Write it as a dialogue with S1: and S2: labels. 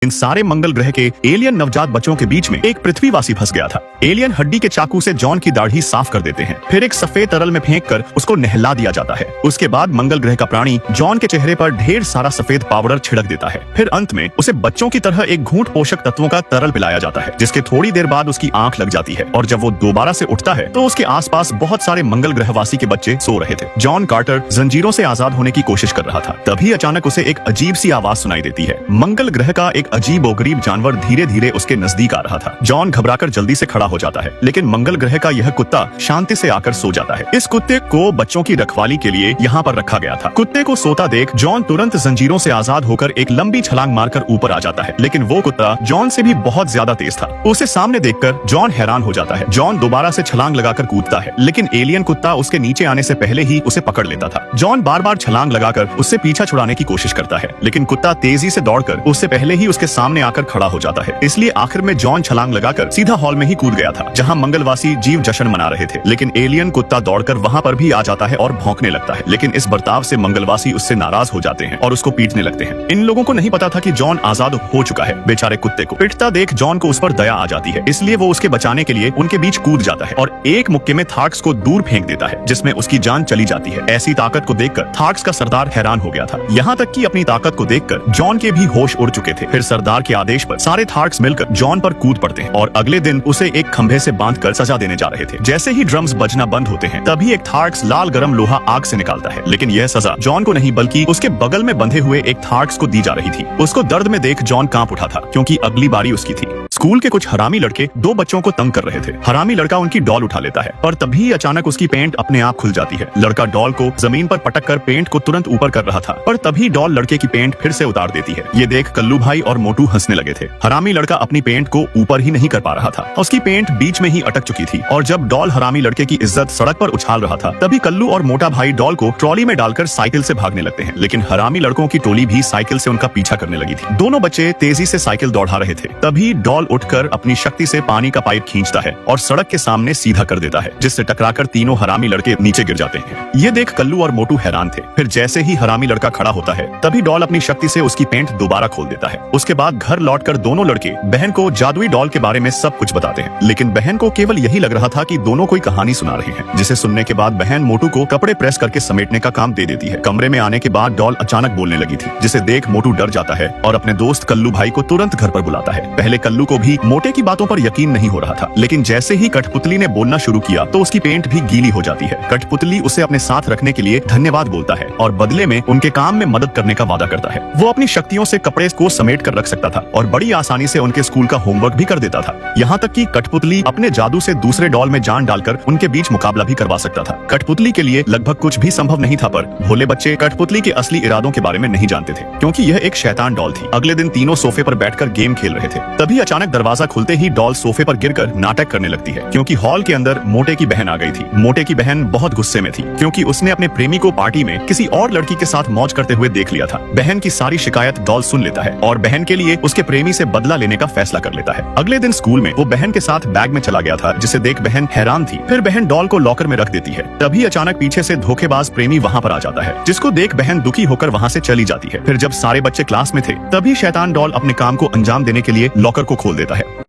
S1: इन सारे मंगल ग्रह के एलियन नवजात बच्चों के बीच में एक पृथ्वीवासी फंस गया था। एलियन हड्डी के चाकू से जॉन की दाढ़ी साफ कर देते हैं, फिर एक सफेद तरल में फेंक कर उसको नहला दिया जाता है। उसके बाद मंगल ग्रह का प्राणी जॉन के चेहरे पर ढेर सारा सफेद पाउडर छिड़क देता है। फिर अंत में उसे बच्चों की तरह एक घूंट पोषक तत्वों का तरल पिलाया जाता है, जिसके थोड़ी देर बाद उसकी आंख लग जाती है और जब वो दोबारा से उठता है तो उसके आसपास बहुत सारे मंगल ग्रहवासी के बच्चे सो रहे थे। जॉन कार्टर जंजीरों से आजाद होने की कोशिश कर रहा था, तभी अचानक उसे एक अजीब सी आवाज सुनाई देती है। मंगल ग्रह का एक अजीबोगरीब जानवर धीरे धीरे उसके नजदीक आ रहा था। जॉन घबराकर जल्दी से खड़ा हो जाता है, लेकिन मंगल ग्रह का यह कुत्ता शांति से आकर सो जाता है। इस कुत्ते को बच्चों की रखवाली के लिए यहाँ पर रखा गया था। कुत्ते को सोता देख जॉन तुरंत जंजीरों से आजाद होकर एक लंबी छलांग मारकर ऊपर आ जाता है, लेकिन वो कुत्ता जॉन से भी बहुत ज्यादा तेज था। उसे सामने देखकर जॉन हैरान हो जाता है। जॉन दोबारा से छलांग लगाकर कूदता है, लेकिन एलियन कुत्ता उसके नीचे आने से पहले ही उसे पकड़ लेता था। जॉन बार बार छलांग लगाकर उससे पीछा छुड़ाने की कोशिश करता है, लेकिन कुत्ता तेजी से दौड़कर उससे पहले ही उसके सामने आकर खड़ा हो जाता है। इसलिए आखिर में जॉन छलांग लगाकर सीधा हॉल में ही कूद गया था, जहां मंगलवासी जीव जश्न मना रहे थे। लेकिन एलियन कुत्ता दौड़कर वहां पर भी आ जाता है और भौंकने लगता है, लेकिन इस बर्ताव से मंगलवासी उससे नाराज हो जाते हैं और उसको पीटने लगते हैं। इन लोगों को नहीं पता था कि जॉन आजाद हो चुका है। बेचारे कुत्ते को पिटता देख जॉन को उस पर दया आ जाती है, इसलिए वो उसके बचाने के लिए उनके बीच कूद जाता है और एक मुक्के में थार्क्स को दूर फेंक देता है, जिसमें उसकी जान चली जाती है। ऐसी ताकत को देखकर थार्क्स का सरदार हैरान हो गया था, यहाँ तक कि अपनी ताकत को देखकर जॉन के भी होश उड़ चुके थे। फिर सरदार के आदेश पर सारे थार्क्स मिलकर जॉन पर कूद पड़ते हैं और अगले दिन उसे एक खंभे से बांधकर सजा देने जा रहे थे। जैसे ही ड्रम्स बजना बंद होते हैं, तभी एक थार्क्स लाल गरम लोहा आग से निकालता है, लेकिन यह सजा जॉन को नहीं बल्कि उसके बगल में बंधे हुए एक थार्क्स को दी जा रही थी। उसको दर्द में देख जॉन कांप उठा था, क्योंकि अगली बारी उसकी थी। स्कूल के कुछ हरामी लड़के दो बच्चों को तंग कर रहे थे। हरामी लड़का उनकी डॉल उठा लेता है, पर तभी अचानक उसकी पेंट अपने आप खुल जाती है। लड़का डॉल को जमीन पर पटक कर पेंट को तुरंत ऊपर कर रहा था, पर तभी डॉल लड़के की पेंट फिर से उतार देती है। ये देख कल्लू भाई और मोटू हंसने लगे थे। हरामी लड़का अपनी पेंट को ऊपर ही नहीं कर पा रहा था, उसकी पेंट बीच में ही अटक चुकी थी और जब डॉल हरामी लड़के की इज्जत सड़क पर उछाल रहा था, तभी कल्लू और मोटा भाई डॉल को ट्रॉली में डालकर साइकिल से भागने लगते हैं। लेकिन हरामी लड़कों की टोली भी साइकिल से उनका पीछा करने लगी थी। दोनों बच्चे तेजी से साइकिल दौड़ा रहे थे, तभी डॉल उठकर अपनी शक्ति से पानी का पाइप खींचता है और सड़क के सामने सीधा कर देता है, जिससे टकराकर तीनों हरामी लड़के नीचे गिर जाते हैं। ये देख कल्लू और मोटू हैरान थे। फिर जैसे ही हरामी लड़का खड़ा होता है, तभी डॉल अपनी शक्ति से उसकी पेंट दोबारा खोल देता है। उसके बाद घर लौटकर दोनों लड़के बहन को जादुई डॉल के बारे में सब कुछ बताते हैं, लेकिन बहन को केवल यही लग रहा था कि दोनों कोई कहानी सुना रहे हैं। जिसे सुनने के बाद बहन मोटू को कपड़े प्रेस करके समेटने का काम दे देती है। कमरे में आने के बाद डॉल अचानक बोलने लगी थी, जिसे देख मोटू डर जाता है और अपने दोस्त कल्लू भाई को तुरंत घर पर बुलाता है। पहले कल्लू को भी मोटे की बातों पर यकीन नहीं हो रहा था, लेकिन जैसे ही कठपुतली ने बोलना शुरू किया तो उसकी पेंट भी गीली हो जाती है। कठपुतली उसे अपने साथ रखने के लिए धन्यवाद बोलता है और बदले में उनके काम में मदद करने का वादा करता है। वो अपनी शक्तियों से कपड़े को समेट कर रख सकता था और बड़ी आसानी से उनके स्कूल का होमवर्क भी कर देता था। यहाँ तक कि कठपुतली अपने जादू से दूसरे डॉल में जान डालकर उनके बीच मुकाबला भी करवा सकता था। कठपुतली के लिए लगभग कुछ भी संभव नहीं था, पर भोले बच्चे कठपुतली के असली इरादों के बारे में नहीं जानते थे, क्योंकि यह एक शैतान डॉल थी। अगले दिन तीनों सोफे पर बैठकर गेम खेल रहे थे, तभी अचानक दरवाजा खुलते ही डॉल सोफे पर गिरकर नाटक करने लगती है, क्योंकि हॉल के अंदर मोटे की बहन आ गई थी। मोटे की बहन बहुत गुस्से में थी, क्योंकि उसने अपने प्रेमी को पार्टी में किसी और लड़की के साथ मौज करते हुए देख लिया था। बहन की सारी शिकायत डॉल सुन लेता है और बहन के लिए उसके प्रेमी से बदला लेने का फैसला कर लेता है। अगले दिन स्कूल में वो बहन के साथ बैग में चला गया था, जिसे देख बहन हैरान थी। फिर बहन डॉल को लॉकर में रख देती है, तभी अचानक पीछे से धोखेबाज प्रेमी वहाँ पर आ जाता है, जिसको देख बहन दुखी होकर वहाँ से चली जाती है। फिर जब सारे बच्चे क्लास में थे, तभी शैतान डॉल अपने काम को अंजाम देने के लिए लॉकर को खोल देता है।